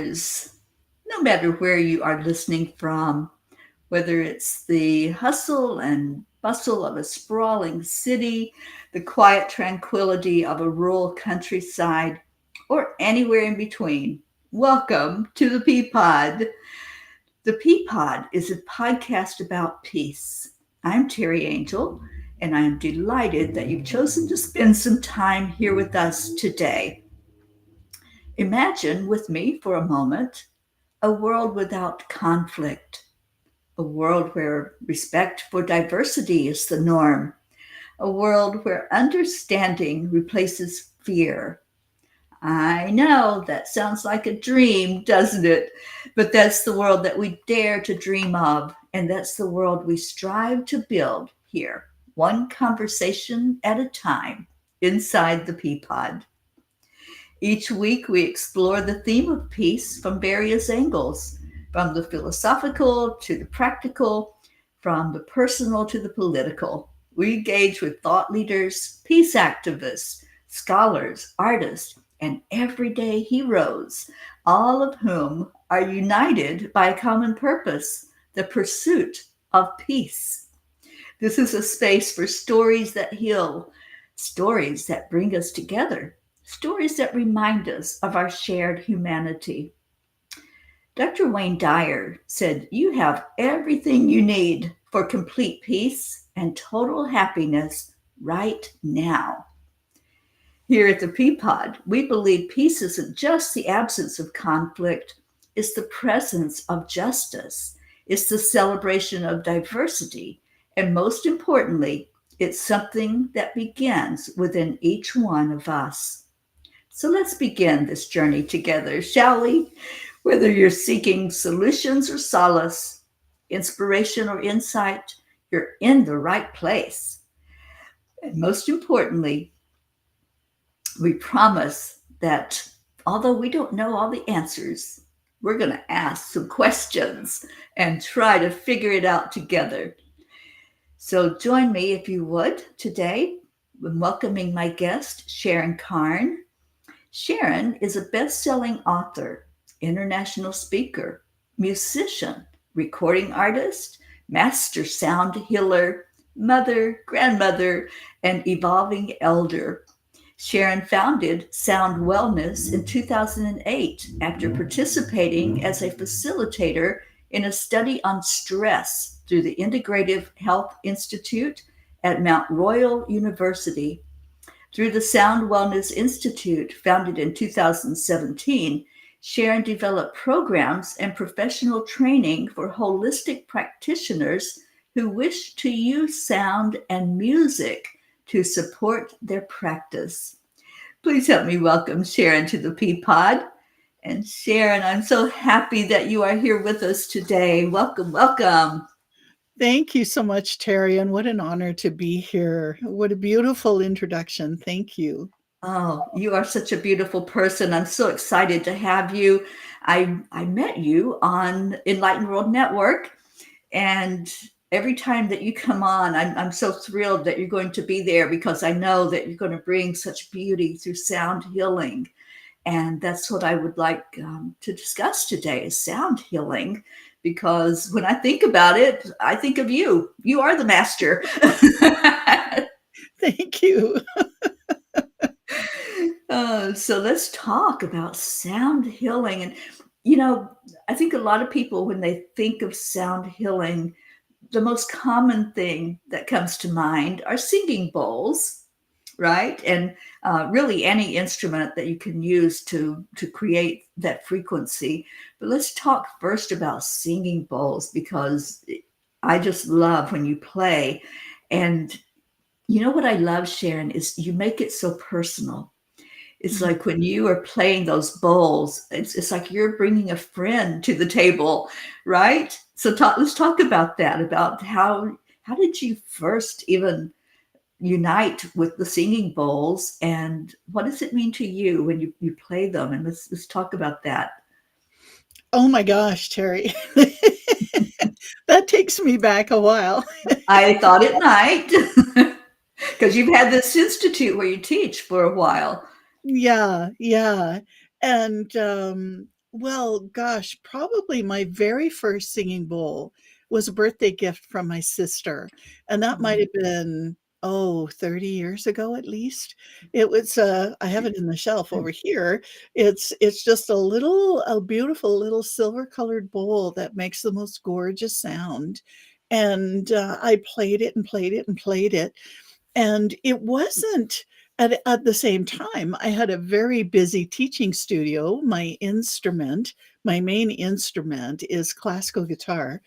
listeners, no matter where you are listening from, whether it's the hustle and bustle of a sprawling city, the quiet tranquility of a rural countryside, or anywhere in between, welcome to the Peapod. The Peapod is a podcast about peace. I'm Terry Angel, and I am delighted that you've chosen to spend some time here with us today. Imagine with me for a moment a world without conflict, a world where respect for diversity is the norm, a world where understanding replaces fear. I know that sounds like a dream, doesn't it? But that's the world that we dare to dream of, and that's the world we strive to build here, one conversation at a time, inside the Peapod. Each week, we explore the theme of peace from various angles, from the philosophical to the practical, from the personal to the political. We engage with thought leaders, peace activists, scholars, artists, and everyday heroes, all of whom are united by a common purpose, the pursuit of peace. This is a space for stories that heal, stories that bring us together, stories that remind us of our shared humanity. Dr. Wayne Dyer said, "You have everything you need for complete peace and total happiness right now." Here at the Peapod, we believe peace isn't just the absence of conflict, it's the presence of justice, it's the celebration of diversity, and most importantly, it's something that begins within each one of us. So let's begin this journey together, shall we? Whether you're seeking solutions or solace, inspiration or insight, you're in the right place. And most importantly, we promise that although we don't know all the answers, we're going to ask some questions and try to figure it out together. So join me, if you would, today in welcoming my guest, Sharon Carne. Sharon is a best-selling author, international speaker, musician, recording artist, master sound healer, mother, grandmother, and evolving elder. Sharon founded Sound Wellness in 2008 after participating as a facilitator in a study on stress through the Integrative Health Institute at Mount Royal University. Through the Sound Wellness Institute, founded in 2017, Sharon developed programs and professional training for holistic practitioners who wish to use sound and music to support their practice. Please help me welcome Sharon to the Peapod. And Sharon, I'm so happy that you are here with us today. Welcome, welcome. Thank you so much, Terry, and what an honor to be here. What a beautiful introduction. Thank you. Oh, you are such a beautiful person. I'm so excited to have you. I met you on Enlightened World Network, and every time that you come on, I'm so thrilled that you're going to be there because I know that you're going to bring such beauty through sound healing. And that's what I would like to discuss today is sound healing. Because when I think about it, I think of you. You are the master. Thank you. So let's talk about sound healing. And, I think a lot of people, when they think of sound healing, the most common thing that comes to mind are singing bowls, right? And really any instrument that you can use to create that frequency. But let's talk first about singing bowls because I just love when you play. And you know what I love, Sharon, is you make it so personal. It's like when you are playing those bowls, it's like you're bringing a friend to the table, right? So let's talk about that, about how did you first even unite with the singing bowls and what does it mean to you when you play them? And let's talk about that. Oh my gosh, Terry. That takes me back a while. I thought it might because you've had this institute where you teach for a while. Yeah, yeah. And Well, gosh, probably my very first singing bowl was a birthday gift from my sister, and that might Um, have been, oh, 30 years ago at least. It was, I have it in the shelf over here. It's just a beautiful little silver-colored bowl that makes the most gorgeous sound, and, I played it and played it and played it, and it wasn't at the same time, I had a very busy teaching studio. My main instrument is classical guitar,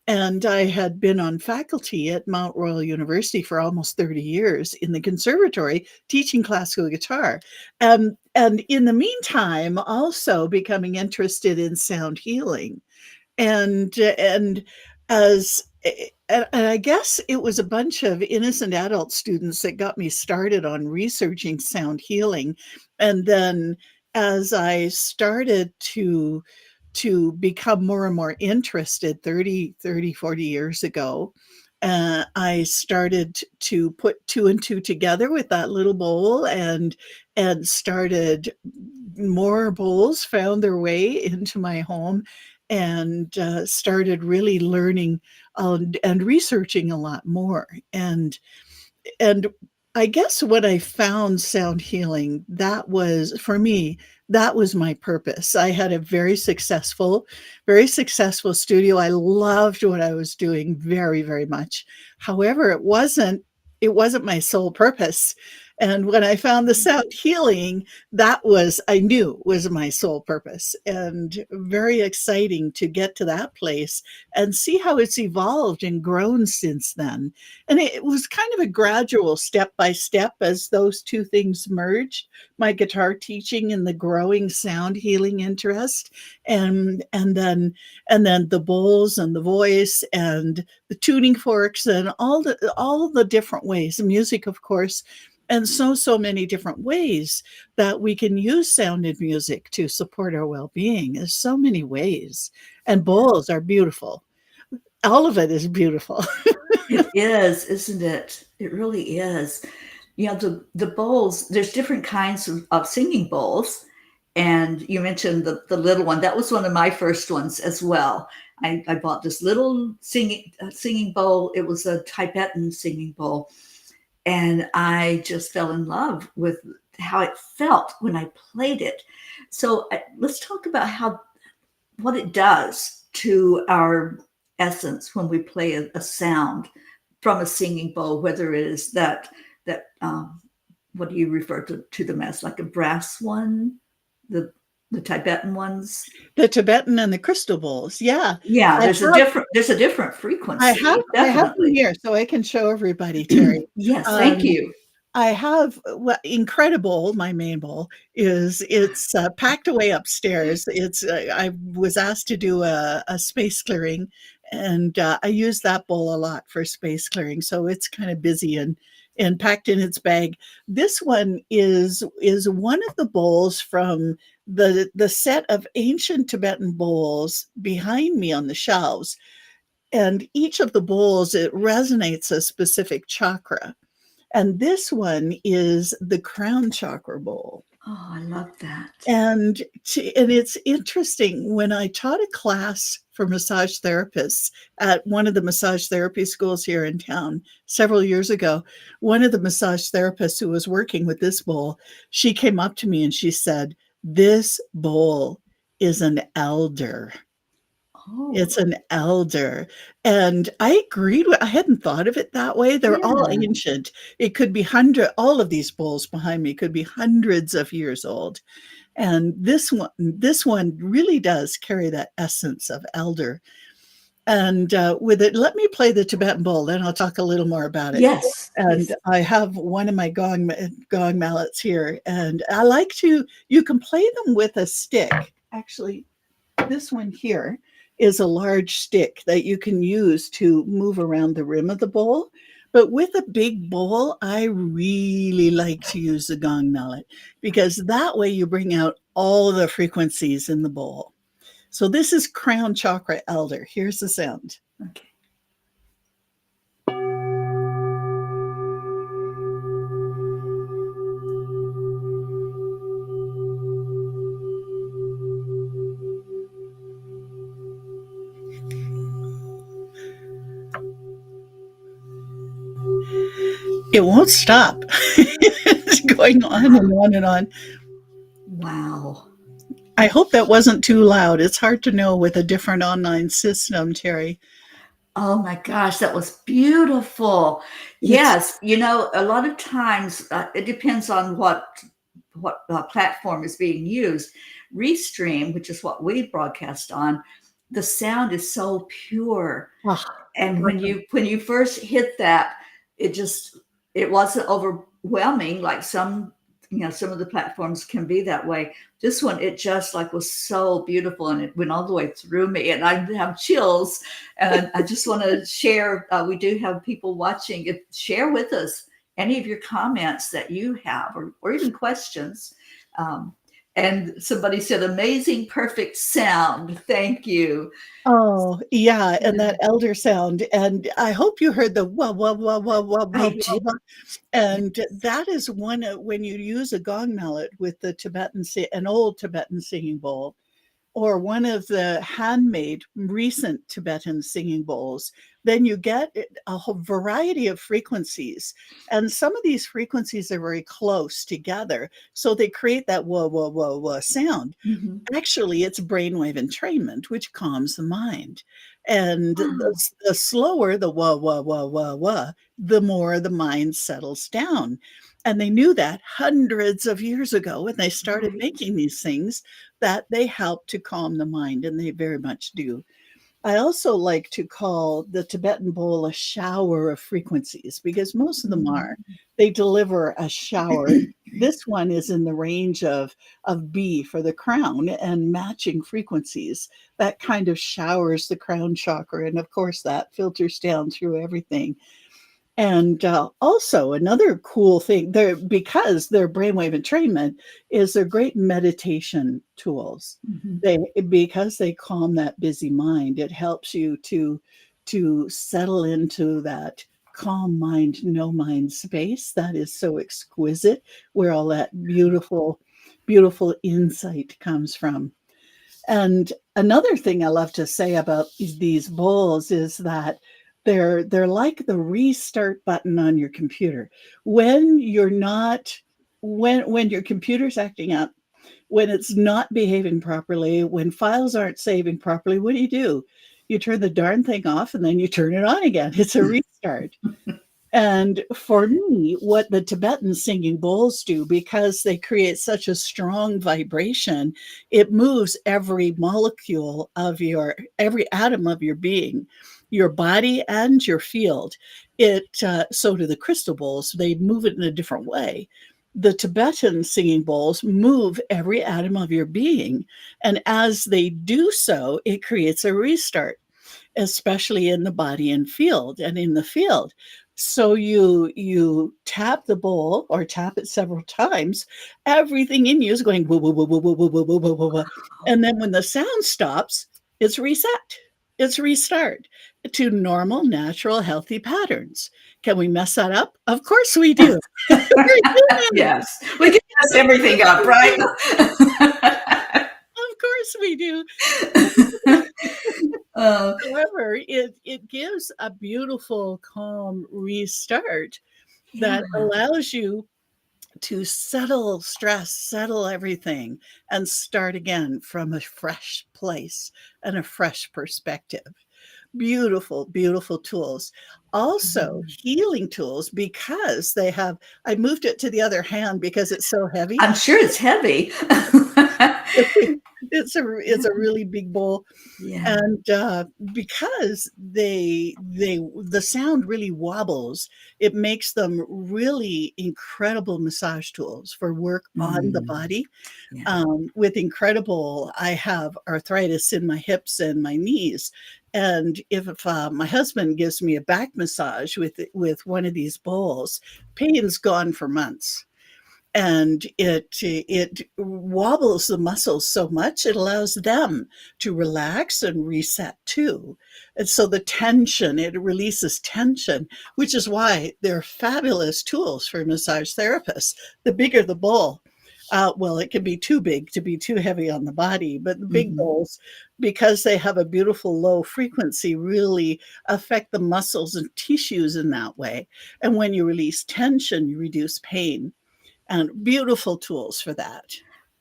and I had been on faculty at Mount Royal University for almost 30 years in the conservatory teaching classical guitar. And in the meantime, also becoming interested in sound healing. And as and I guess it was a bunch of innocent adult students that got me started on researching sound healing. And then as I started to become more and more interested 40 years ago, I started to put two and two together with that little bowl, and started more bowls found their way into my home, and started really learning and researching a lot more. And I guess when I found sound healing, that was for me, that was my purpose. I had a very successful studio. I loved what I was doing very, very much. However, it wasn't my sole purpose. And when I found the sound healing, that was, I knew was my sole purpose, and very exciting to get to that place and see how it's evolved and grown since then. And it was kind of a gradual step by step as those two things merged, my guitar teaching and the growing sound healing interest, and then the bowls and the voice and the tuning forks and all the different ways, music, of course, and so many different ways that we can use sound and music to support our well-being. There's so many ways, and bowls are beautiful. All of it is beautiful. it is, isn't it? It really is. The bowls, there's different kinds of singing bowls. And you mentioned the little one. That was one of my first ones as well. I bought this little singing bowl. It was a Tibetan singing bowl. And I just fell in love with how it felt when I played it. So let's talk about what it does to our essence when we play a sound from a singing bowl, whether it is that what do you refer to them as, like a brass one, the the Tibetan ones? The Tibetan and the crystal bowls, yeah. Yeah, I have there's a different I have frequency, I have them definitely. here so I can show everybody, Terry. Yes, thank Um, you. I have what incredible, my main bowl is, it's packed away upstairs. I was asked to do a space clearing, and I use that bowl a lot for space clearing, so it's kind of busy and packed in its bag. This one is one of the bowls from the set of ancient Tibetan bowls behind me on the shelves, and each of the bowls, it resonates a specific chakra. And this one is the crown chakra bowl. Oh, I love that. And it's interesting, when I taught a class for massage therapists at one of the massage therapy schools here in town several years ago, one of the massage therapists who was working with this bowl, she came up to me and she said, "This bowl is an elder." Oh, It's an elder, and I agreed with I hadn't thought of it that way. They're all yeah. ancient. It could be all of these bowls behind me could be hundreds of years old, and this one really does carry that essence of elder. And, with it, let me play the Tibetan bowl, then I'll talk a little more about it. Yes, And please. I have one of my gong mallets here, and I like to you can play them with a stick. Actually, this one here is a large stick that you can use to move around the rim of the bowl. But with a big bowl, I really like to use the gong mallet, because that way you bring out all the frequencies in the bowl. So this is crown chakra elder. Here's the sound. Okay. It won't stop. It's going on and on and on. Wow. I hope that wasn't too loud. It's hard to know with a different online system, Terry. Oh my gosh, that was beautiful. It's Yes, a lot of times it depends on what platform is being used. Restream, which is what we broadcast on, the sound is so pure, oh, and when you first hit that, it just it wasn't overwhelming like some of the platforms can be that way. This one, it just like was so beautiful, and it went all the way through me, and I have chills. And I just want to share, we do have people watching. Share with us any of your comments that you have, or even questions. um, and somebody said, amazing, perfect sound. Thank you. oh, yeah, and that elder sound, and I hope you heard the "wah, wah, wah, wah, wah, wah, I wah, wah," and that is one of when you use a gong mallet with the an old Tibetan singing bowl, or one of the handmade recent Tibetan singing bowls, then you get a whole variety of frequencies. And some of these frequencies are very close together. So they create that wah, wah, wah, wah sound. Mhm. Actually, it's brainwave entrainment, which calms the mind. And Wow. the slower the wah, wah, wah, wah, wah, the more the mind settles down. And they knew that hundreds of years ago when they started Right. making these things, that they help to calm the mind, and they very much do. I also like to call the Tibetan bowl a shower of frequencies because most of them are. Mm. They deliver a shower. This one is in the range of B for the crown and matching frequencies. That kind of showers the crown chakra. And of course, that filters down through everything. And also another cool thing, they're because they're brainwave entrainment, is they're great meditation tools. Mhm. They because they calm that busy mind. It helps you to settle into that calm mind, no mind space that is so exquisite, where all that beautiful insight comes from. And another thing I love to say about these bowls is that they're like the restart button on your computer. When you're not when your computer's acting up, when it's not behaving properly, when files aren't saving properly, what do? You turn the darn thing off and then you turn it on again. It's a restart. And for me, what the Tibetan singing bowls do, because they create such a strong vibration, it moves every molecule of every atom of your being, your body and your field. So do the crystal bowls. They move it in a different way. The Tibetan singing bowls move every atom of your being. And as they do so, it creates a restart, especially in the body and field and in the field. So you tap the bowl or tap it several times. Everything in you is going whoa, whoa, whoa, whoa, whoa, whoa, whoa, whoa, whoa, whoa, whoa. And then when the sound stops, it's reset. It's restart to normal, natural, healthy patterns. Can we mess that up? Of course we do. We're humans. Yes, we can mess everything up, right? Of course we do. uh, However, it gives a beautiful, calm restart yeah. that allows you to settle stress, settle everything, and start again from a fresh place and a fresh perspective. Beautiful, beautiful tools. Also, Mhm. healing tools because I moved it to the other hand because it's so heavy. I'm sure it's heavy. It's a really big bowl. Yeah. And because the sound really wobbles, it makes them really incredible massage tools for work on the Mm. body. Yeah. With incredible, I have arthritis in my hips and my knees, and if my husband gives me a back massage with one of these bowls, pain's gone for months. And it wobbles the muscles so much it allows them to relax and reset too. And so the tension, it releases tension, which is why they're fabulous tools for massage therapists. The bigger the bowl, Well, it can be too big to be too heavy on the body, but the big Hmm. bowls, because they have a beautiful low frequency, really affect the muscles and tissues in that way. And when you release tension, you reduce pain. And beautiful tools for that.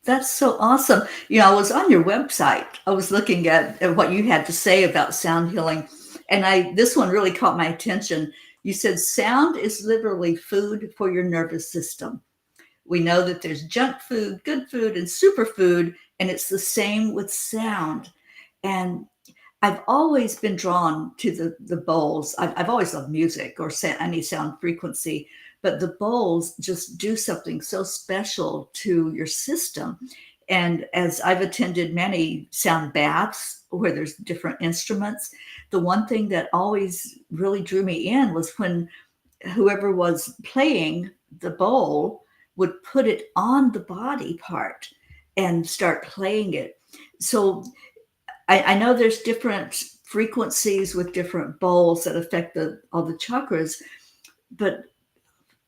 That's so awesome. I was on your website. I was looking at what you had to say about sound healing, and this one really caught my attention. You said sound is literally food for your nervous system. We know that there's junk food, good food, and superfood, and it's the same with sound. And I've always been drawn to the bowls. I've always loved music or any sound frequency, but the bowls just do something so special to your system. And as I've attended many sound baths where there's different instruments, the one thing that always really drew me in was when whoever was playing the bowl would put it on the body part and start playing it. So I know there's different frequencies with different bowls that affect all the chakras, but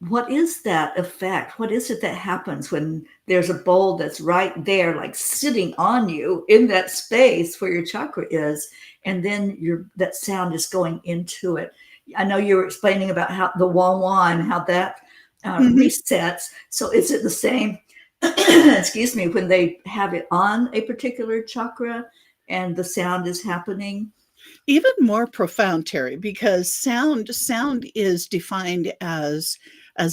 what is that effect? What is it that happens when there's a bowl that's right there, like sitting on you in that space where your chakra is, and then that sound is going into it? I know you were explaining about how the wah wah and how that Mhm. resets. So is it the same? Excuse me, when they have it on a particular chakra and the sound is happening. Even more profound, Terry, because sound is defined as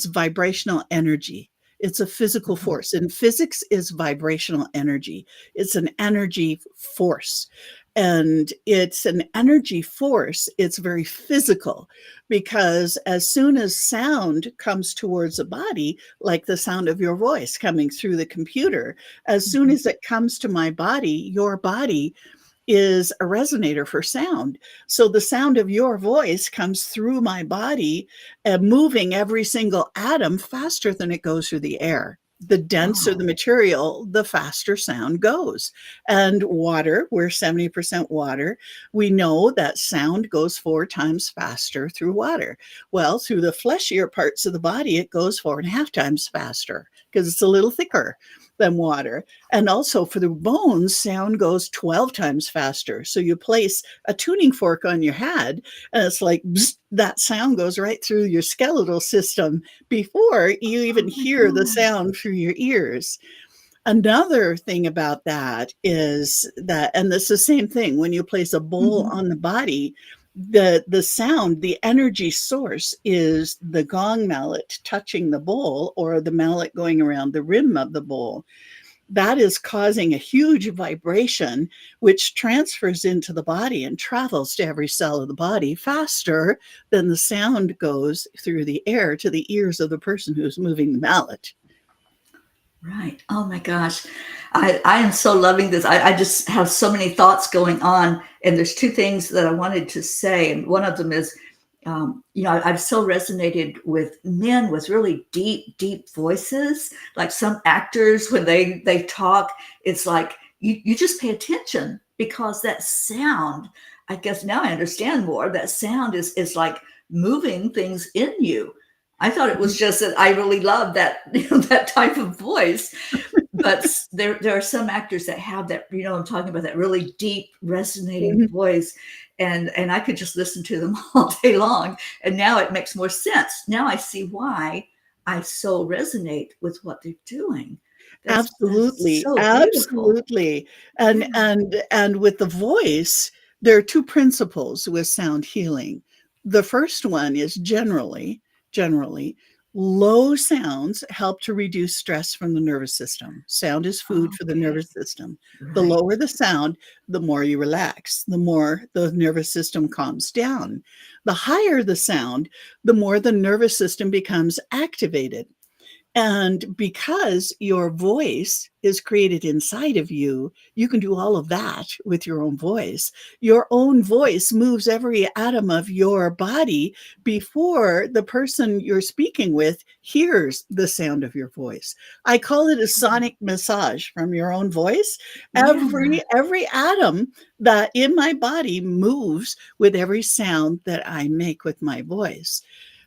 vibrational energy. It's a physical Mhm. force, and physics is vibrational energy. It's an energy force. And it's an energy force. It's very physical because as soon as sound comes towards the body, like the sound of your voice coming through the computer, as soon Mhm. as it comes to my body, your body is a resonator for sound. So the sound of your voice comes through my body, moving every single atom faster than it goes through the air. The denser the Oh, material, the faster sound goes. And water, we're 70% water. We know that sound goes 4 times faster through water. Well, through the fleshier parts of the body, it goes 4.5 times faster because it's a little thicker than water. And also for the bones, sound goes 12 times faster. So you place a tuning fork on your head, and it's like bzz, that sound goes right through your skeletal system before you even oh my hear the gosh. sound through your ears. Another thing about that is that, and this is the same thing when you place a bowl Mhm. on the body, the sound, the energy source is the gong mallet touching the bowl or the mallet going around the rim of the bowl. That is causing a huge vibration, which transfers into the body and travels to every cell of the body faster than the sound goes through the air to the ears of the person who's moving the mallet. Right. Oh my gosh. I am so loving this. I just have so many thoughts going on. And there's two things that I wanted to say. And one of them is, I've so resonated with men with really deep, deep voices. Like some actors, when they talk, it's like you just pay attention because that sound, I guess now I understand more. That sound is like moving things in you. I thought it was just that I really love that that type of voice, but there are some actors that have that. I'm talking about that really deep, resonating Mhm. voice, and I could just listen to them all day long. And now it makes more sense. Now I see why I so resonate with what they're doing. That's Absolutely, so beautiful. absolutely. Yeah. And with the voice, there are 2 principles with sound healing. The first one is generally, low sounds help to reduce stress from the nervous system. Sound is food for the Okay. nervous system. The Right. lower the sound, the more you relax, the more the nervous system calms down. The higher the sound, the more the nervous system becomes activated. And because your voice is created inside of you, you can do all of that with your own voice. Your own voice moves every atom of your body before the person you're speaking with hears the sound of your voice. I call it a sonic massage from your own voice. Yeah. Every atom that in my body moves with every sound that I make with my voice.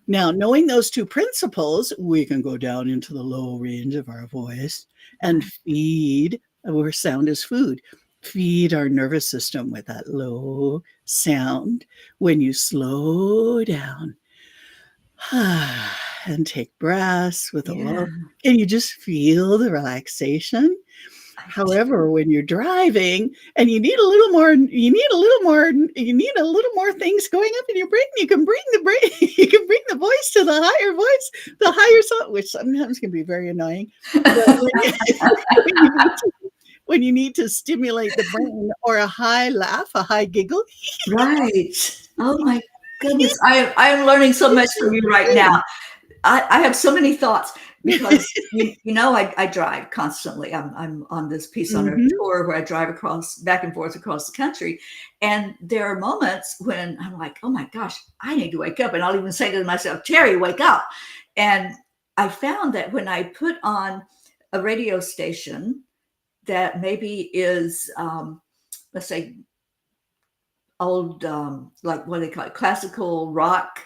Now, knowing those two principles, we can go down into the low range of our voice and Right. feed, where sound is food, feed our nervous system with that low sound. When you slow down and take breaths with a low, Yeah. and you just feel the relaxation. I However, when you're driving and you need a little more, you need a little more things going up in your brain, you can bring the brain, you can bring the voice to the higher voice, the higher sound, which sometimes can be very annoying. But when you, when you need to, when you need to stimulate the brain, or a high laugh, a high giggle, Right. Oh my goodness. I am learning so much from you right now. I have so many thoughts because I drive constantly. I'm on this piece on a Mhm. tour where I drive across back and forth across the country. And there are moments when I'm like, oh my gosh, I need to wake up. And I'll even say to myself, Terry, wake up. And I found that when I put on a radio station that maybe is let's say old like what do they call it, classical rock,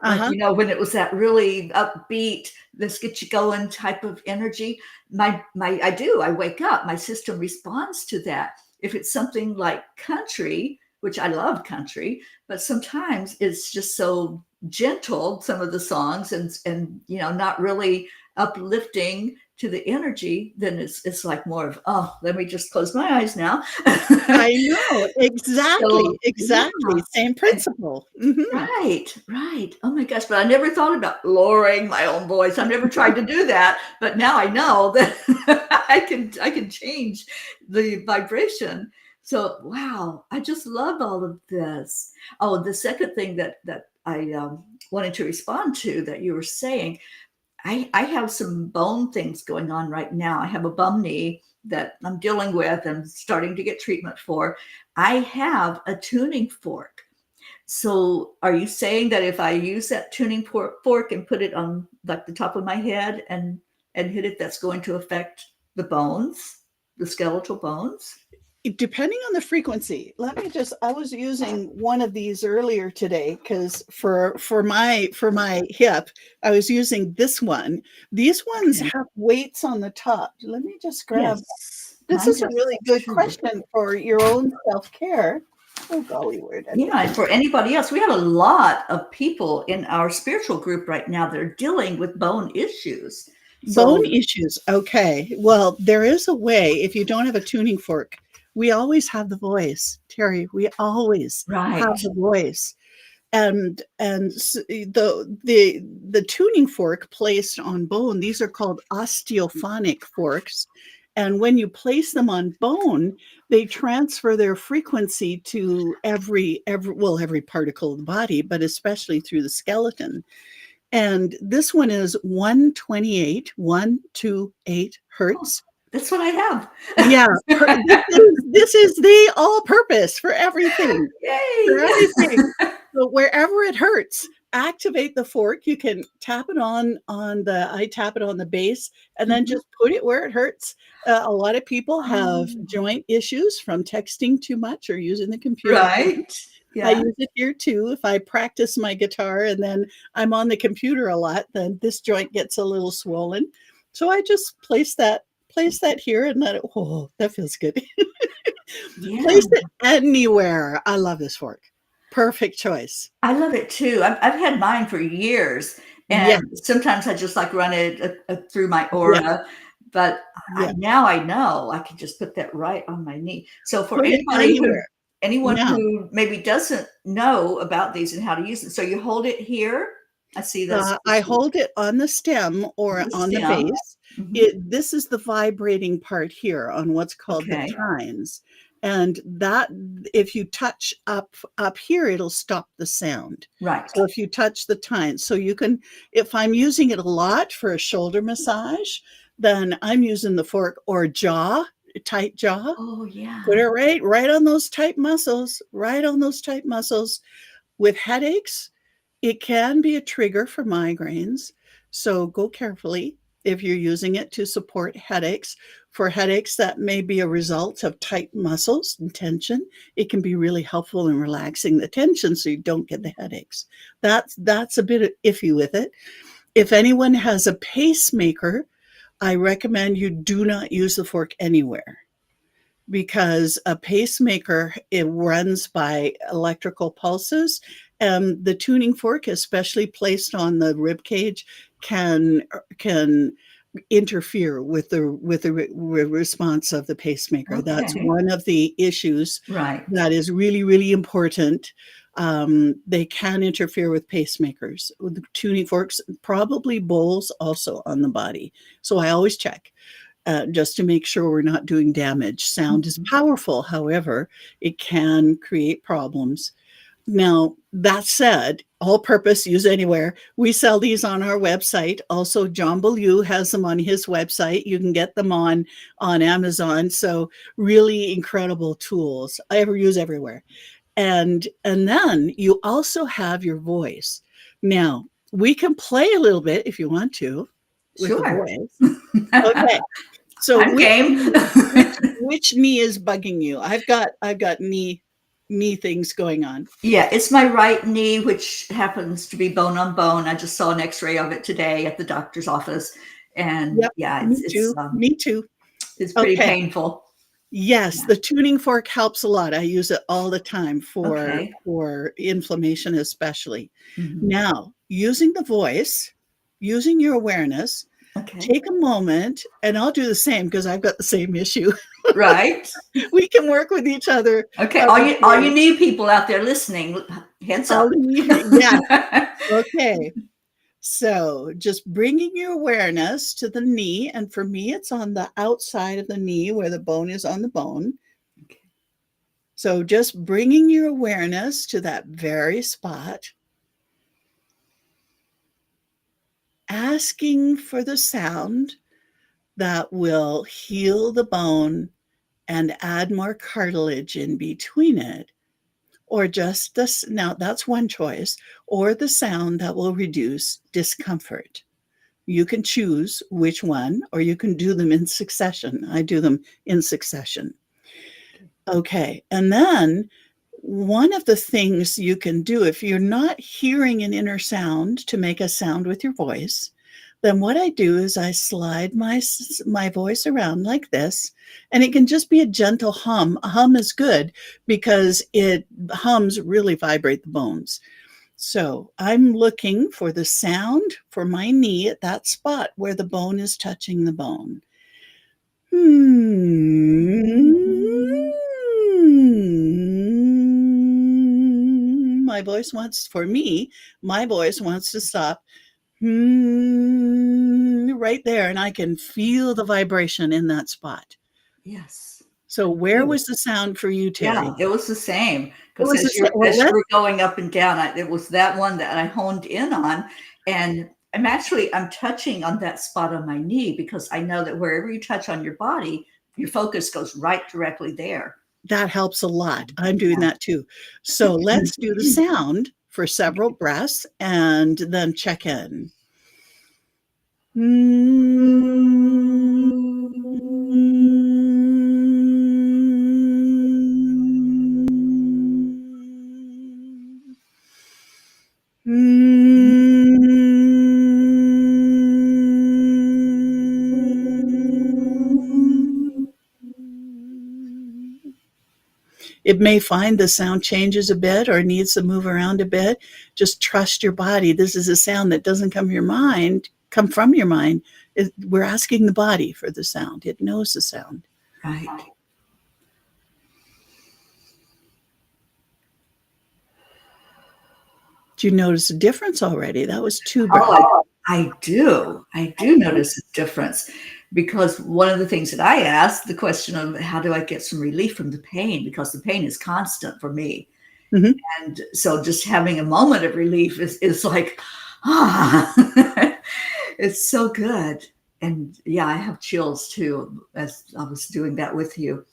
like Uh-huh. when it was that really upbeat, let's get you going type of energy. I wake up, my system responds to that. If it's something like country, which I love country, but sometimes it's just so gentle, some of the songs, and not really uplifting to the energy, then it's like more of, oh, let me just close my eyes now. I know, So exactly, yeah, exactly, same and principle. Mhm. right, right. Oh my gosh, but I never thought about lowering my own voice. I've never tried to do that, but now I know that I can change the vibration. So wow, I just love all of this. Oh, the second thing that I wanted to respond to that you were saying, I have some bone things going on right now. I have a bum knee that I'm dealing with and starting to get treatment for. I have a tuning fork. So are you saying that if I use that tuning fork and put it on like the top of my head and hit it, that's going to affect the bones, the skeletal bones? Depending on the frequency, let me just, I was using one of these earlier today because for my hip, I was using this one. These ones Okay. have weights on the top. Let me just grab. Yes. This Mine is a does really good too. question for your own self-care. Oh golly, where did I Yeah, put and this? for anybody else, we have a lot of people in our spiritual group right now that are dealing with bone issues. Bone So, issues. Okay. Well, there is a way if you don't have a tuning fork. We always have the voice, Terry. We always have right. the voice. And the tuning fork placed on bone, these are called osteophonic forks, and when you place them on bone, they transfer their frequency to every particle of the body, but especially through the skeleton. And this one is 128 Oh, hertz. that's what I have. Yeah, this is the all purpose for everything. For Yay. everything. So wherever it hurts, activate the fork. You can tap it I tap it on the base and then Mhm. just put it where it hurts. A lot of people have Oh, joint issues from texting too much or using the computer too much. right. I Yeah. use it here too. If I practice my guitar and then I'm on the computer a lot, then this joint gets a little swollen. So I just place that here and let it, oh, that feels good. Yeah. Place it anywhere. I love this fork. Perfect choice. I love it too. I've had mine for years, Yeah, and sometimes I just like run it through my yeah, aura. But yeah. now I know I can just put that right on my knee. So for Put it anybody who anywhere. anyone Now, who maybe doesn't know about these and how to use it, so you hold it here. I see that's I supposed to be hold it on the stem on or the on the stem. base. Hmm. This is the vibrating part here on what's called the Okay, tines, and that if you touch up here, it'll stop the sound. right, So if you touch the tines, so you can. If I'm using it a lot for a shoulder massage, then I'm using the fork or jaw, tight jaw. oh yeah, Put it right on those tight muscles, right on those tight muscles. With headaches, it can be a trigger for migraines, so go carefully. if you're using it to support headaches. For headaches that may be a result of tight muscles and tension, it can be really helpful in relaxing the tension so you don't get the headaches. That's a bit iffy with it. If anyone has a pacemaker, I recommend you do not use the fork anywhere, because a pacemaker, it runs by electrical pulses, and the tuning fork, especially placed on the rib cage, can interfere with the response of the pacemaker. That's Okay. one of the issues Right. that is really, really important. They can interfere with pacemakers. With the tuning forks, probably bowls also on the body. So I always check just to make sure we're not doing damage. Sound is Mhm. powerful, however, it can create problems. Now, that said, all purpose, use anywhere. We sell these on our website. Also, John Beaulieu has them on his website. You can get them on Amazon. So really incredible tools. I ever use everywhere. And then you also have your voice. Now, we can play a little bit if you want to with the Sure. voice. Okay. So I'm game. which knee is bugging you? I've got knee things going on. Yeah, it's my right knee, which happens to be bone on bone. I just saw an X-ray of it today at the doctor's office, and Yep, yeah, me too. Me too. it's pretty Okay. painful. Yes, Yeah. the tuning fork helps a lot. I use it all the time Okay. for inflammation especially. Mhm. Now, using the voice, using your awareness, Okay. take a moment, and I'll do the same because I've got the same issue. Right. We can work with each other. Okay. All you Okay. new people out there listening, heads All up. the yes. Okay. So just bringing your awareness to the knee. And for me, it's on the outside of the knee where the bone is on the bone. Okay. So just bringing your awareness to that very spot, asking for the sound that will heal the bone and add more cartilage in between it, or just this. Now, that's one choice, or the sound that will reduce discomfort. You can choose which one, or you can do them in succession. I do them in succession. Okay. And then one of the things you can do if you're not hearing an inner sound to make a sound with your voice, then what I do is I slide my voice around like this, and it can just be a gentle hum. A hum is good because it hums really vibrate the bones. So I'm looking for the sound for my knee at that spot where the bone is touching the bone. My voice wants, for me, my voice wants to stop right there, and I can feel the vibration in that spot. Yes. So where was the sound for you, Yeah, Terry? it was the same It because was the same. Well, as you were going up and down, it was that one that I honed in on, and I'm touching on that spot on my knee because I know that wherever you touch on your body, your focus goes right directly there. that helps a lot. I'm doing Yeah. that too. So let's do the sound for several breaths and then check in. Mm. It may find the sound changes a bit or needs to move around a bit. Just trust your body. This is a sound that doesn't come from your mind. We're asking the body for the sound. It knows the sound. Right. Do you notice a difference already? That was 2 breaths. Oh, I do. I do notice a difference because one of the things that I asked the question of how do I get some relief from the pain because the pain is constant for me. Mhm. And so just having a moment of relief is like, ah, it's so good. And yeah, I have chills too as I was doing that with you.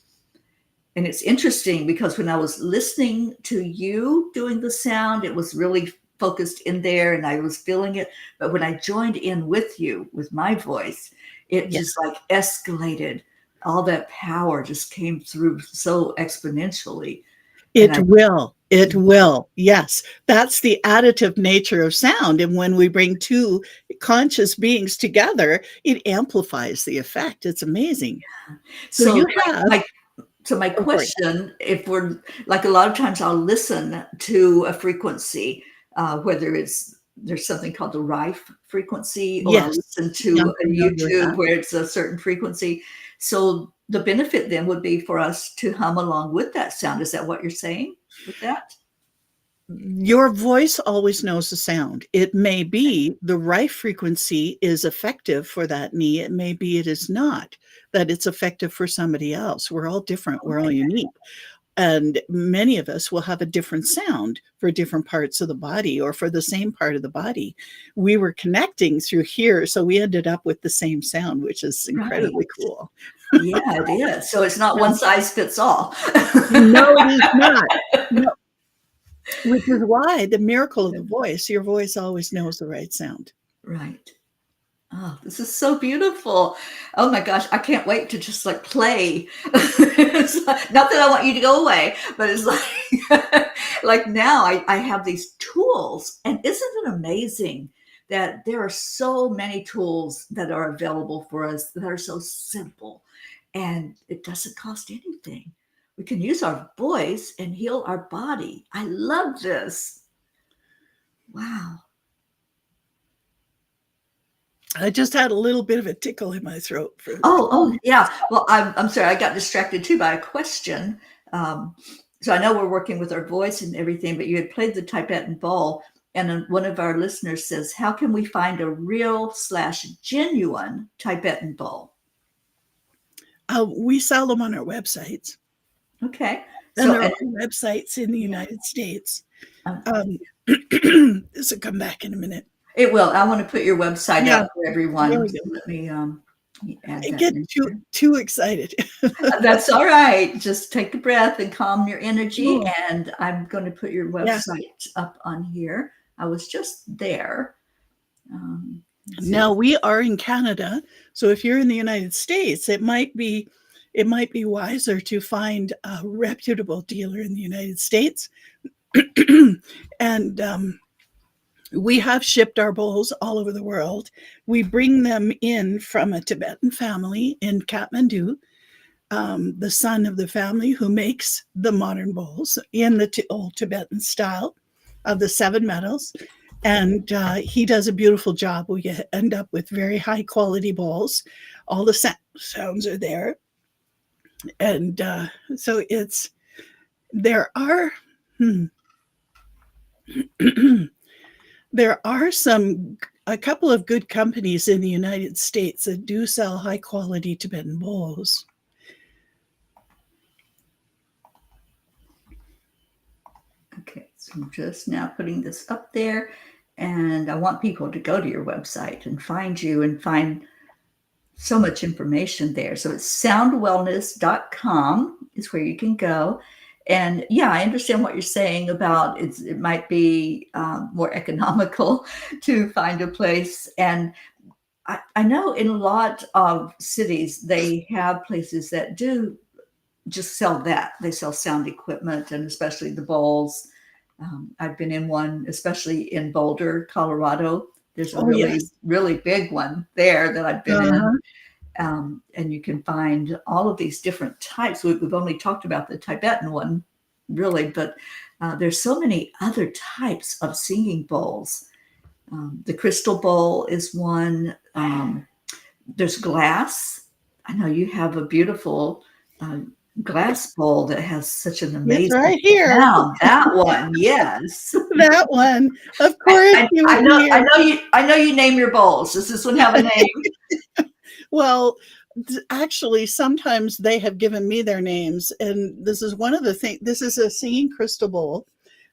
And it's interesting because when I was listening to you doing the sound, it was really focused in there and I was feeling it. But when I joined in with you, with my voice, it Yeah. just like escalated. All that power just came through so exponentially. And It I, will. It will. Yes. That's the additive nature of sound. And when we bring two conscious beings together, it amplifies the effect. It's amazing. So so you have, my oh, sorry. question, if we're like a lot of times I'll listen to a frequency, whether it's there's something called the rife frequency, or I'll Yes. listen Yeah, I'm to a familiar with YouTube that. where it's a certain frequency. So the benefit then would be for us to hum along with that sound. Is that what you're saying with that? Your voice always knows the sound. It may be the right frequency is effective for that knee. It may be it is not, that it's effective for somebody else. We're all different. We're all unique. And many of us will have a different sound for different parts of the body or for the same part of the body. We were connecting through here, so we ended up with the same sound, which is Right. incredibly cool. Yeah, it is. So it's not one size fits all. No, it is not. No, which is why the miracle of the voice, your voice always knows the right sound. Right. Oh, this is so beautiful. Oh my gosh, I can't wait to just like play. Not that I want you to go away, but it's like like now I have these tools. And isn't it amazing that there are so many tools that are available for us that are so simple and it doesn't cost anything. We can use our voice and heal our body. I love this. Wow. I just had a little bit of a tickle in my throat for Oh, yeah. Well, I'm sorry, I got distracted too by a question. Um, so I know we're working with our voice and everything, but you had played the Tibetan bowl, and then one of our listeners says, "How can we find a real/genuine Tibetan bowl?" we sell them on our websites, Okay, and so there and are websites in the United States. um, Um, this will come back in a minute. it will. I want to put your website Yeah, up for there everyone. we So go. let me add I that get in here. too excited. That's all right. Just take a breath and calm your energy. Oh, And I'm going to put your yeah. website up on here. I was just there. Let's see. Now we are in Canada, so if you're in the United States, it might be wiser to find a reputable dealer in the United States. And we have shipped our bowls all over the world. We bring them in from a Tibetan family in Kathmandu, the son of the family who makes the modern bowls in the old Tibetan style of the seven metals. And he does a beautiful job. We end up with very high quality bowls. All the sounds are there. And so there are, hmm, there are a couple of good companies in the United States that do sell high quality Tibetan bowls. Okay, so I'm just now putting this up there. And I want people to go to your website and find you and find so much information there. So it's soundwellness.com is where you can go. And yeah, I understand what you're saying about it might be more economical to find a place. And I know in a lot of cities, they have places that do just sell that. They sell sound equipment and especially the bowls. I've been in one, especially in Boulder, Colorado. There's a Oh, really, yes. really big one there that I've been in. Uh-huh. And you can find all of these different types. We've only talked about the Tibetan one, really, but there's so many other types of singing bowls. The crystal bowl is one. There's glass. I know you have a beautiful uh, glass bowl that has such an It's amazing right here. sound. That one, yes. That one. Of course you would hear. I know you name your bowls. Does this one have a name? Well, actually, sometimes they have given me their names, and this is one of the things. This is a singing crystal bowl.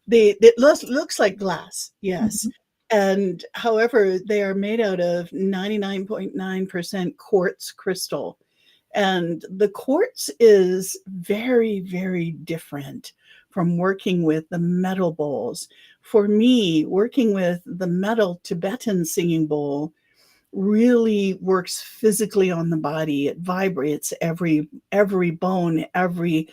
It looks like glass, yes, Mhm. and however, they are made out of 99.9% quartz crystal, And the quartz is very, very different from working with the metal bowls. For me, working with the metal Tibetan singing bowl really works physically on the body. It vibrates every bone, every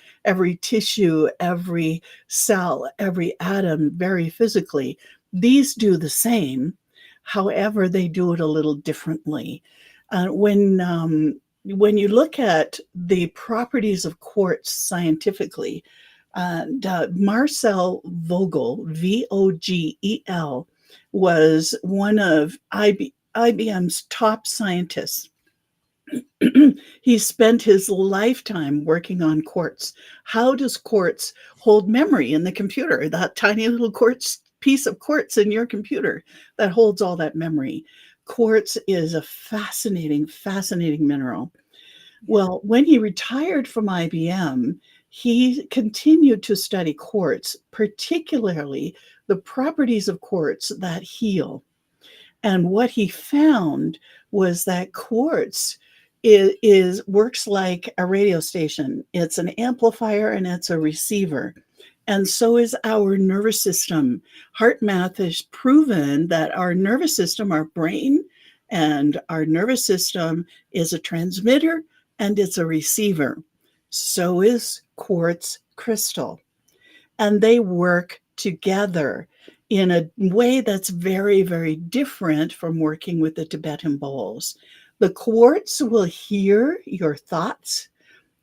tissue, every cell, every atom very physically. These do the same. However, they do it a little differently. When you look at the properties of quartz scientifically, Marcel Vogel, Vogel, was one of IBM's top scientists. He spent his lifetime working on quartz. How does quartz hold memory in the computer? That tiny little quartz piece of quartz in your computer that holds all that memory. Quartz is a fascinating, fascinating mineral. Well, when he retired from IBM, he continued to study quartz, particularly the properties of quartz that heal. And what he found was that quartz is works like a radio station. It's an amplifier and it's a receiver. And so is our nervous system. Heart math has proven that our nervous system, our brain, and our nervous system is a transmitter and it's a receiver. So is quartz crystal. And they work together in a way that's very, very different from working with the Tibetan bowls. The quartz will hear your thoughts.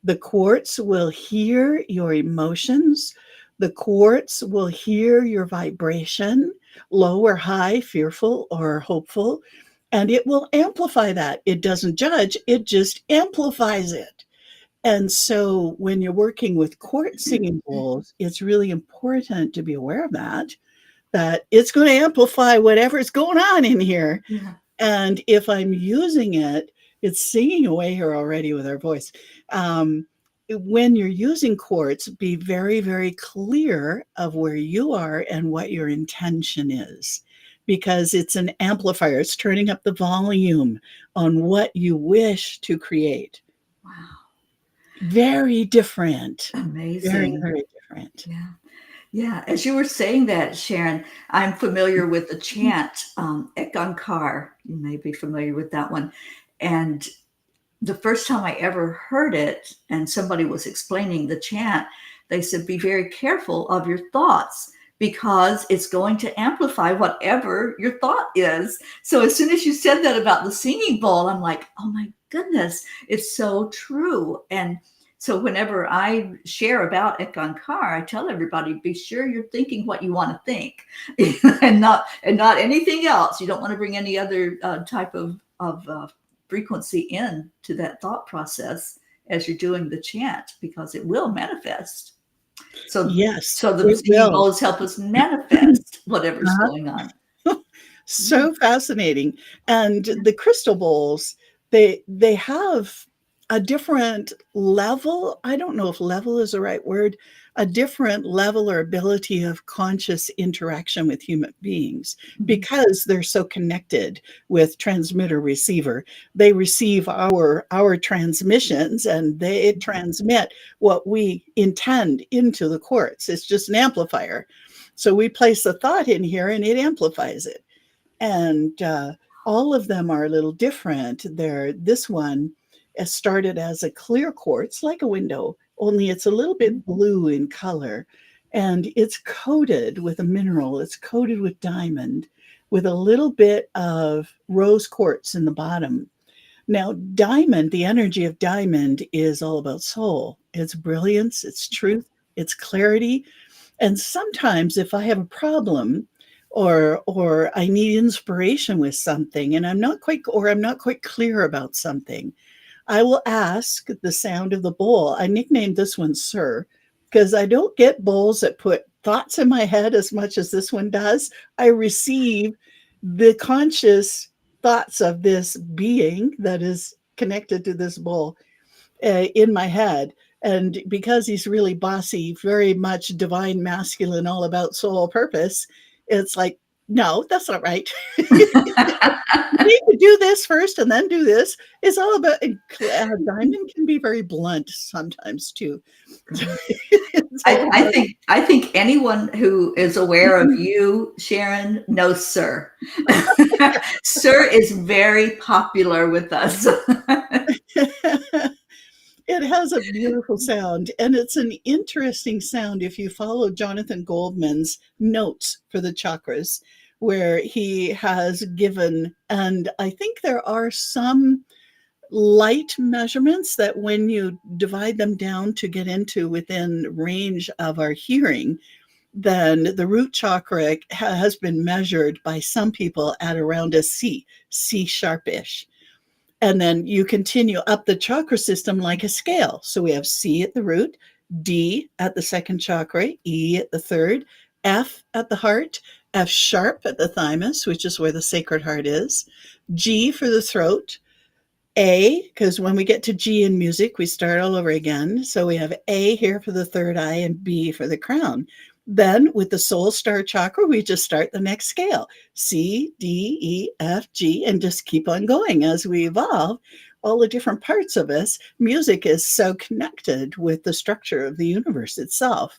The quartz will hear your emotions. The quartz will hear your vibration, low or high, fearful or hopeful, and it will amplify that. It doesn't judge, it just amplifies it. And so when you're working with quartz singing bowls, it's really important to be aware of that it's going to amplify whatever's going on in here. Yeah. And if I'm using it, it's singing away here already with our voice. When you're using quartz, be very, very clear of where you are and what your intention is, because it's an amplifier. It's turning up the volume on what you wish to create. Wow. Very different. Very, Amazing. very different. Yeah. Yeah. As you were saying that, Sharon, I'm familiar with the chant, Ekon Kar. You may be familiar with that one. And the first time I ever heard it, and somebody was explaining the chant, they said, be very careful of your thoughts because it's going to amplify whatever your thought is. So as soon as you said that about the singing bowl, I'm like, oh my goodness, it's so true. And so whenever I share about Ekon Kar, I tell everybody, be sure you're thinking what you want to think and not anything else. You don't want to bring any other type of frequency in to that thought process as you're doing the chant, because it will manifest. So Yes, the it singing will. bowls help us manifest whatever's Uh-huh. going on. So fascinating. And the crystal bowls, they have a different level. I don't know if level is the right word, a different level or ability of conscious interaction with human beings Mhm. because they're so connected with transmitter receiver. They receive our transmissions and they transmit what we intend into the quartz. It's just an amplifier. So we place a thought in here and it amplifies it. And all of them are a little different. This one started as a clear quartz, like a window, only it's a little bit blue in color. And it's coated with a mineral, it's coated with diamond, with a little bit of rose quartz in the bottom. Now, diamond, the energy of diamond is all about soul. It's brilliance, it's truth, it's clarity. And sometimes if I have a problem or I need inspiration with something and I'm not quite clear about something, I will ask the sound of the bowl. I nicknamed this one Sir because I don't get bowls that put thoughts in my head as much as this one does. I receive the conscious thoughts of this being that is connected to this bowl in my head. And because he's really bossy, very much divine masculine, all about soul purpose, it's like No, that's not right. You need to do this first and then do this. It's all about diamond can be very blunt sometimes too. Right. It's all about I think anyone who is aware of you, Sharon, knows Sir. Sir is very popular with us. it has a beautiful sound, and it's an interesting sound if you follow Jonathan Goldman's notes for the chakras, where he has given, and I think there are some light measurements that when you divide them down to get into within range of our hearing, then the root chakra has been measured by some people at around a C sharpish. And then you continue up the chakra system like a scale. So we have C at the root, D at the second chakra, E at the third, F at the heart, F sharp at the thymus, which is where the sacred heart is, G for the throat, A, because when we get to G in music, we start all over again. So we have A here for the third eye and B for the crown. Then with the soul star chakra, we just start the next scale, C, D, E, F, G, and just keep on going as we evolve. All the different parts of us, music is so connected with the structure of the universe itself.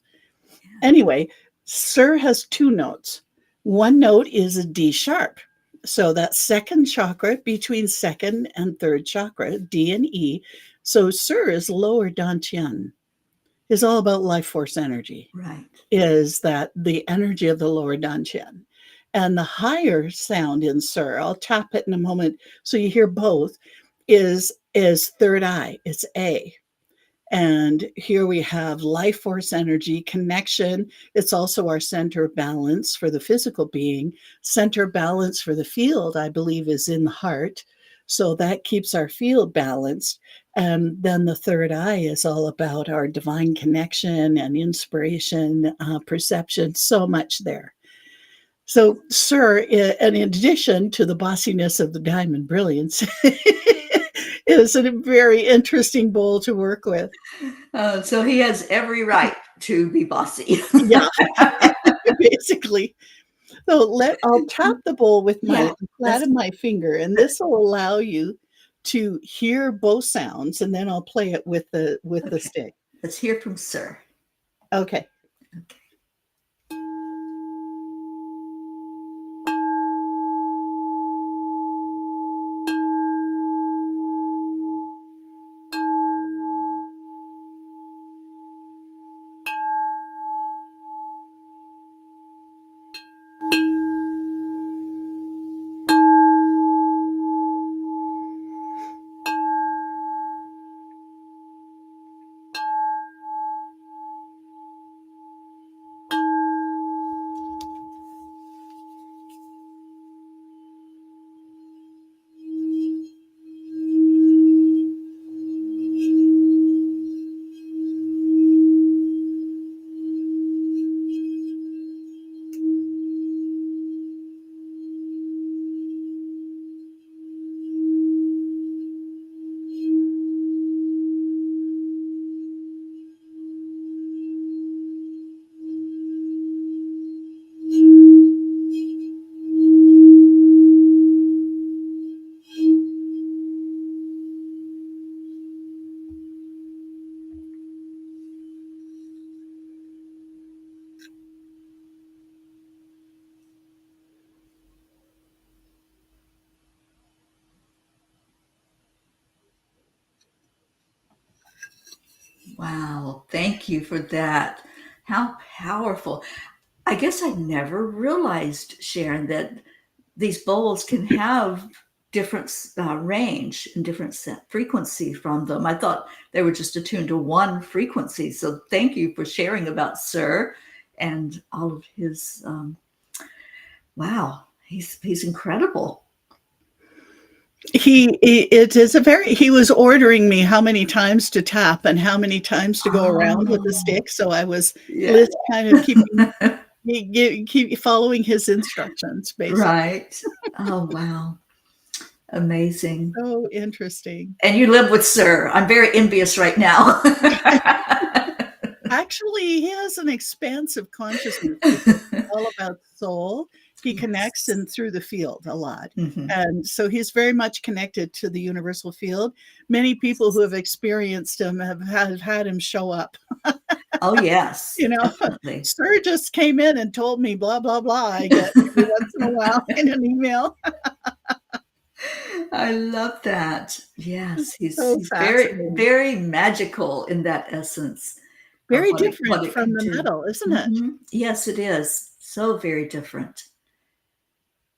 Anyway, Sir has two notes. One note is a D sharp. So that second chakra between second and third chakra, D and E. So Sir is lower Dantian, is all about life force energy, Right. is that the energy of the lower Dantian. And the higher sound in Sir, I'll tap it in a moment so you hear both, is third eye. It's A. And here we have life force energy, connection. It's also our center of balance for the physical being. Center balance for the field, I believe, is in the heart. So that keeps our field balanced. And then the third eye is all about our divine connection and inspiration, perception, so much there. So, Sir, and in addition to the bossiness of the diamond brilliance, is a very interesting bowl to work with. So he has every right to be bossy. Yeah, basically. So I'll tap the bowl with my Yeah, flat let's of my finger, and this will allow you to hear both sounds, and then I'll play it with the okay. stick. Let's hear from Sir. Okay. Okay. Wow. Thank you for that. How powerful. I guess I never realized, Sharon, that these bowls can have different range and different frequency from them. I thought they were just attuned to one frequency. So thank you for sharing about Sir and all of his. Wow, he's incredible. It is a very, he was ordering me how many times to tap and how many times to go around with the Oh, stick. So I was yeah. just kind of keep following his instructions, basically. Right. Oh, wow. Amazing. So interesting. And you live with Sir. I'm very envious right now. Actually, he has an expansive consciousness because it's all about soul. He connects Yes. in through the field a lot. Hmm. And so he's very much connected to the universal field. Many people who have experienced him have had him show up. Oh, yes, You know, definitely. sir just came in and told me blah, blah, blah. I get every once in a while in an email. I love that. Yes, It's he's so he's very fascinating. very magical in that essence of Very what different it from can the do. metal, isn't it? Yes, it is. So very different.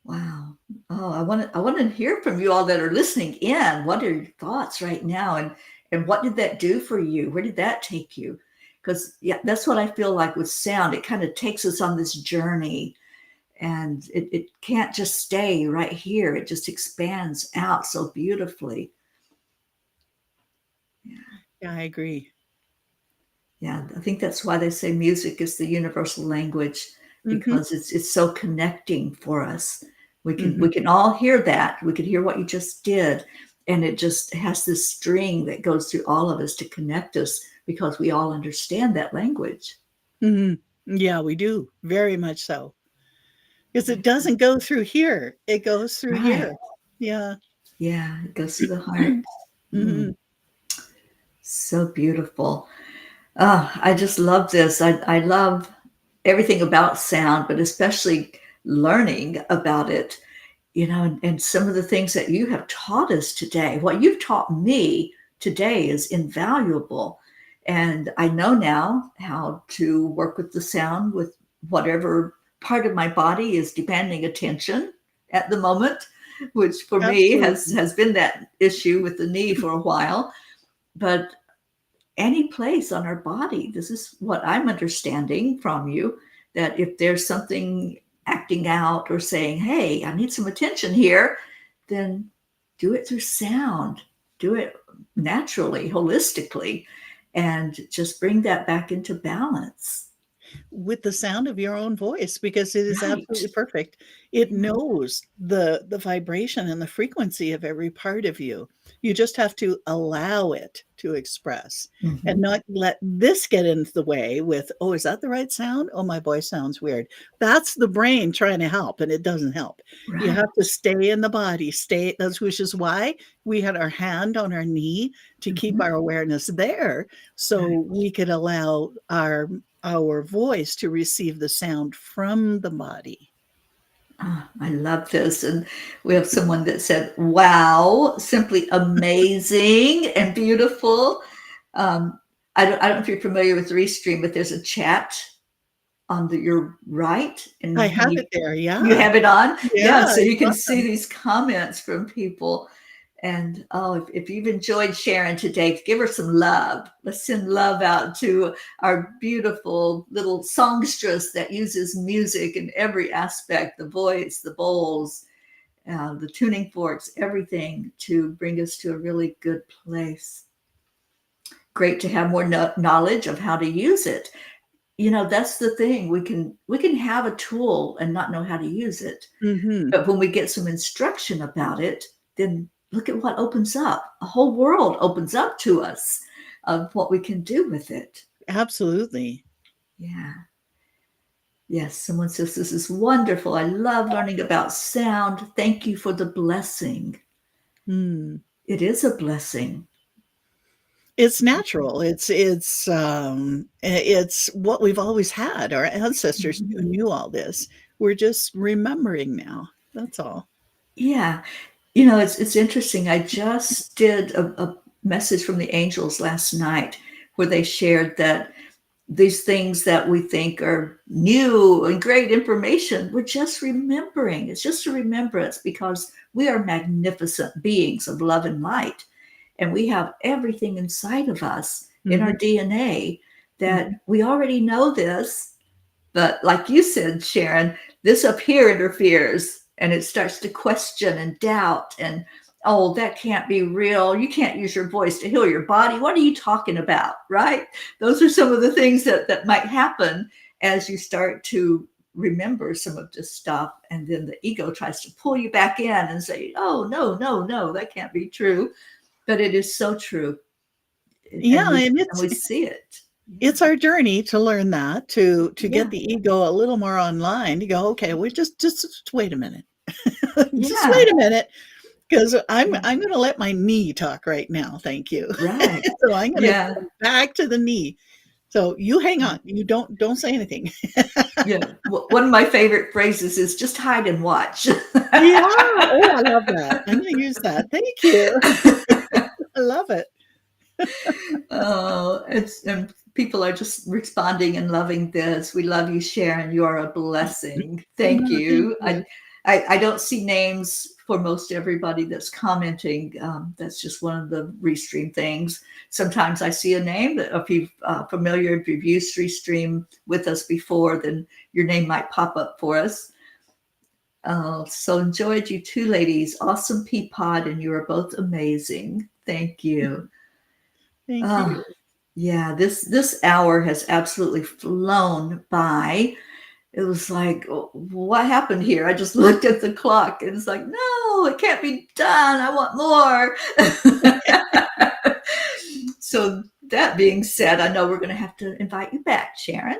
Wow. Oh, I want to hear from you all that are listening in. What are your thoughts right now, and what did that do for you? Where did that take you? Because yeah, that's what I feel like with sound. It kind of takes us on this journey, and it can't just stay right here. It just expands out so beautifully. Yeah, I agree. Yeah, I think that's why they say music is the universal language, Mhm, because it's so connecting for us. We mhm. can all hear that. We could hear what you just did, and it just has this string that goes through all of us to connect us because we all understand that language. Mhm. Yeah, we do, very much so. Because it doesn't go through here, it goes through Right. here. Yeah. Yeah, it goes through the heart. Mm, Mhm, so beautiful. Oh, I just love this. I love everything about sound, but especially learning about it, and some of the things that you have taught us today. What you've taught me today is invaluable. And I know now how to work with the sound with whatever part of my body is demanding attention at the moment, which for me has, absolutely. has been that issue with the knee for a while. But any place on our body. This is what I'm understanding from you, that if there's something acting out or saying, hey, I need some attention here, then do it through sound, do it naturally, holistically, and just bring that back into balance. With the sound of your own voice, because it is Right. absolutely perfect. It Yeah. knows the vibration and the frequency of every part of you. You just have to allow it to express and Hmm. not let this get into the way with, "Oh, is that the right sound? Oh, my voice sounds weird." That's the brain trying to help, and it doesn't help. You Right. have to stay in the body, stay that's which is why we had our hand on our knee to keep Hmm. our awareness there, so Right. we could allow our voice to receive the sound from the body. Ah, I love this. And we have someone that said, wow, simply amazing and beautiful. I don't know if you're familiar with Restream, but there's a chat on your right. I And when have you it there, you yeah. have it on? Yeah, Yeah, so you it's can see awesome. these comments from people. And oh, if you've enjoyed Sharon today, give her some love. Let's send love out to our beautiful little songstress that uses music in every aspect, the voice, the bowls, the tuning forks, everything to bring us to a really good place. Great to have more knowledge of how to use it. That's the thing. We can have a tool and not know how to use it. Mhm. But when we get some instruction about it, then look at what opens up. A whole world opens up to us of what we can do with it. Absolutely. Yeah. Yes. Someone says, this is wonderful. I love learning about sound. Thank you for the blessing. Mm. It is a blessing. It's natural. It's what we've always had. Our ancestors Mhm. knew all this. We're just remembering now. That's all. Yeah. It's interesting. I just did a message from the angels last night where they shared that these things that we think are new and great information, we're just remembering. It's just a remembrance because we are magnificent beings of love and light. And we have everything inside of us in our Mhm, DNA that mhm. we already know this. But like you said, Sharon, this up here interferes and it starts to question and doubt and, oh, that can't be real. You can't use your voice to heal your body. What are you talking about? Right? Those are some of the things that might happen as you start to remember some of this stuff. And then the ego tries to pull you back in and say, oh, no, no, no, that can't be true. But it is so true. Yeah, And we, and and we see it. it's our journey to learn that, to get Yeah. the ego a little more online, to go, okay, we just wait a minute. Just Yeah. wait a minute, because Yeah. I'm going to let my knee talk right now. Thank you. Right. So I'm going to Yeah. go back to the knee. So you hang on. You don't say anything. Yeah. One of my favorite phrases is just hide and watch. Yeah. Oh, I love that. I'm going to use that. Thank you. I love it. Oh, it's and people are just responding and loving this. We love you, Sharon. You are a blessing. Thank No, thank you. you. I don't see names for most everybody that's commenting. That's just one of the restream things. Sometimes I see a name that if you're familiar, if you've used restream with us before, then your name might pop up for us. So enjoyed you two ladies. Awesome Peapod, and you are both amazing. Thank you. Thank Uh, you. yeah, this hour has absolutely flown by. It was like, "Oh, what happened here?" I just looked at the clock and it's like, no, it can't be done. I want more. So that being said, I know we're going to have to invite you back, Sharon,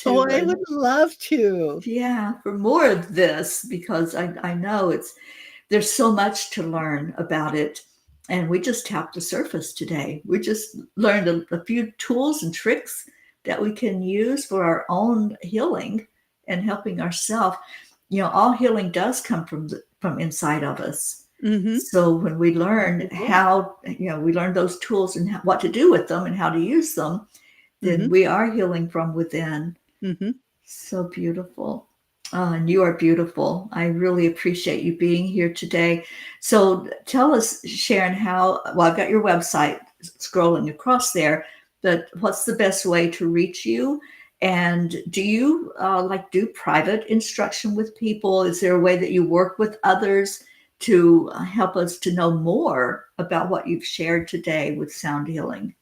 Oh, to I would love to. yeah, for more of this because I know there's so much to learn about it. And we just tapped the surface today. We just learned a few tools and tricks that we can use for our own healing and helping ourselves. You know, all healing does come from inside of us. Mm-hmm. So when we learn Absolutely. how, we learn those tools and what to do with them and how to use them, then Mm-hmm. we are healing from within. Mm-hmm. So beautiful. And you are beautiful. I really appreciate you being here today. So tell us, Sharon, well, I've got your website scrolling across there, but what's the best way to reach you? And do you do private instruction with people? Is there a way that you work with others to help us to know more about what you've shared today with sound healing?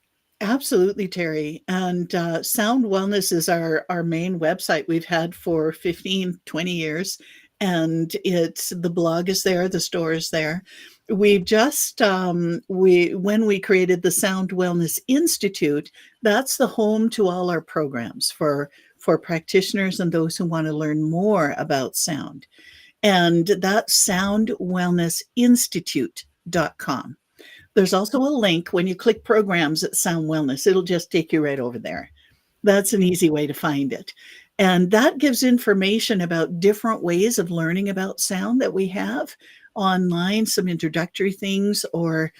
Absolutely, Terry. And Sound Wellness is our main website we've had for 15, 20 years. And it's the blog is there, the store is there. We've just when we created the Sound Wellness Institute, that's the home to all our programs for practitioners and those who want to learn more about sound. And that's soundwellnessinstitute.com. There's also a link when you click programs at Sound Wellness, it'll just take you right over there. That's an easy way to find it. And that gives information about different ways of learning about sound that we have online, some introductory things, or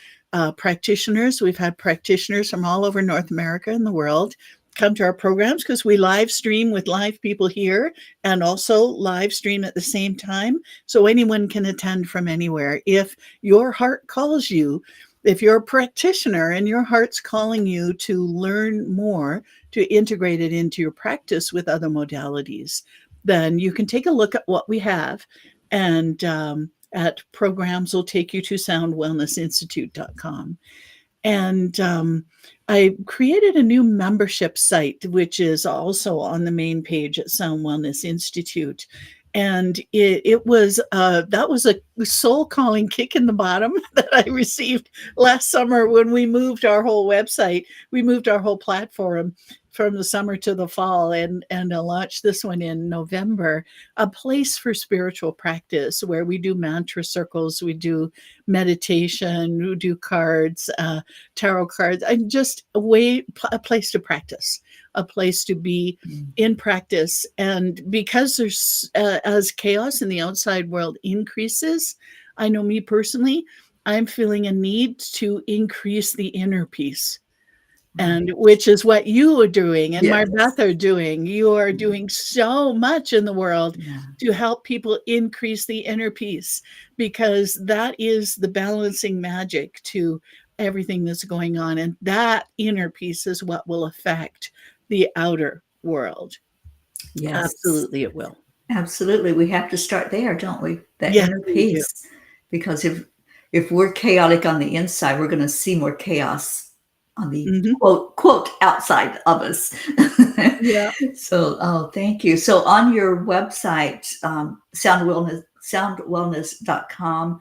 practitioners. We've had practitioners from all over North America and the world come to our programs because we live stream with live people here and also live stream at the same time. So anyone can attend from anywhere. If your heart calls you, if you're a practitioner and your heart's calling you to learn more, to integrate it into your practice with other modalities, then you can take a look at what we have. And at programs will take you to soundwellnessinstitute.com. And I created a new membership site, which is also on the main page at Sound Wellness Institute. And it was that was a soul calling kick in the bottom that I received last summer when we moved our whole website. We moved our whole platform from the summer to the fall, and I launched this one in November. A place for spiritual practice where we do mantra circles, we do meditation, we do cards, tarot cards, and just a place to practice, a place to be in practice. And because there's as chaos in the outside world increases, I know me personally, I'm feeling a need to increase the inner peace, and Right. which is what you are doing and Yes. Marbeth are doing. You are doing so much in the world Yeah. to help people increase the inner peace, because that is the balancing magic to everything that's going on. And that inner peace is what will affect the outer world. Yes. Absolutely, it will. Absolutely. We have to start there, don't we? That Yes, inner we do. peace. Because if we're chaotic on the inside, we're going to see more chaos on the Hmm. quote outside of us. Yeah. So, oh, thank you. So on your website, soundwellness.com,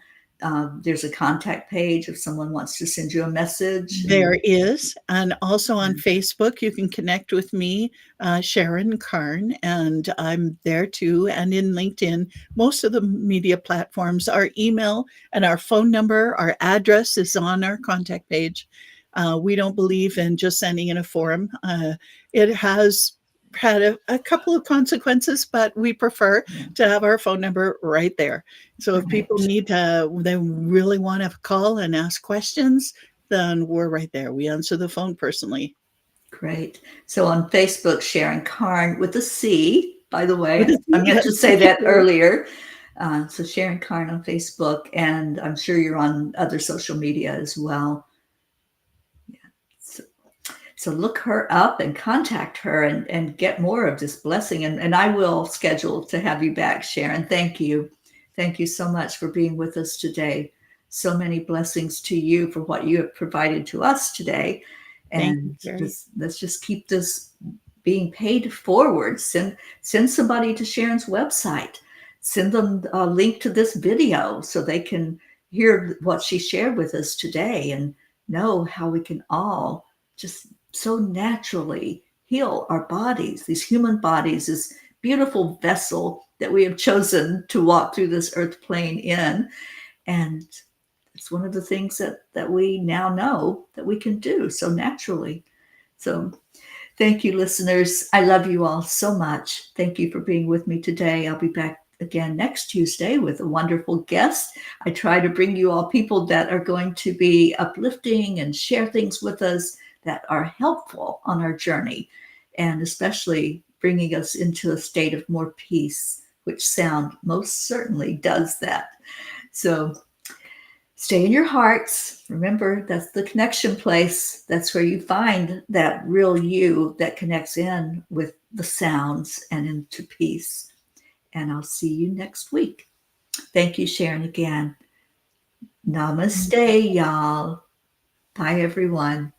there's a contact page if someone wants to send you a message. And There is, and also on Facebook, you can connect with me, Sharon Carne, and I'm there too, and in LinkedIn. Most of the media platforms, our email and our phone number, our address is on our contact page. We don't believe in just sending in a form. It has had a couple of consequences, but we prefer yeah, to have our phone number right there. So if people right. need to, they really want to call and ask questions, then we're right there. We answer the phone personally. Great. So on Facebook, Sharon Carne with a C, by the With way. a I C, meant to yes, say thank that you. earlier. So Sharon Carne on Facebook, and I'm sure you're on other social media as well. So, so look her up and contact her and get more of this blessing. And I will schedule to have you back, Sharon. Thank you. Thank you so much for being with us today. So many blessings to you for what you have provided to us today. Thank you, And Terry. let's just keep this being paid forward. Send somebody to Sharon's website. Send them a link to this video so they can hear what she shared with us today and know how we can all just so naturally heal our bodies, these human bodies, this beautiful vessel that we have chosen to walk through this earth plane in. And it's one of the things that we now know that we can do so naturally. So thank you, listeners. I love you all so much. Thank you for being with me today. I'll be back again next Tuesday with a wonderful guest. I try to bring you all people that are going to be uplifting and share things with us that are helpful on our journey, and especially bringing us into a state of more peace, which sound most certainly does that. So stay in your hearts. Remember, that's the connection place. That's where you find that real you that connects in with the sounds and into peace. And I'll see you next week. Thank you, Sharon, again. Namaste, y'all. Bye, everyone.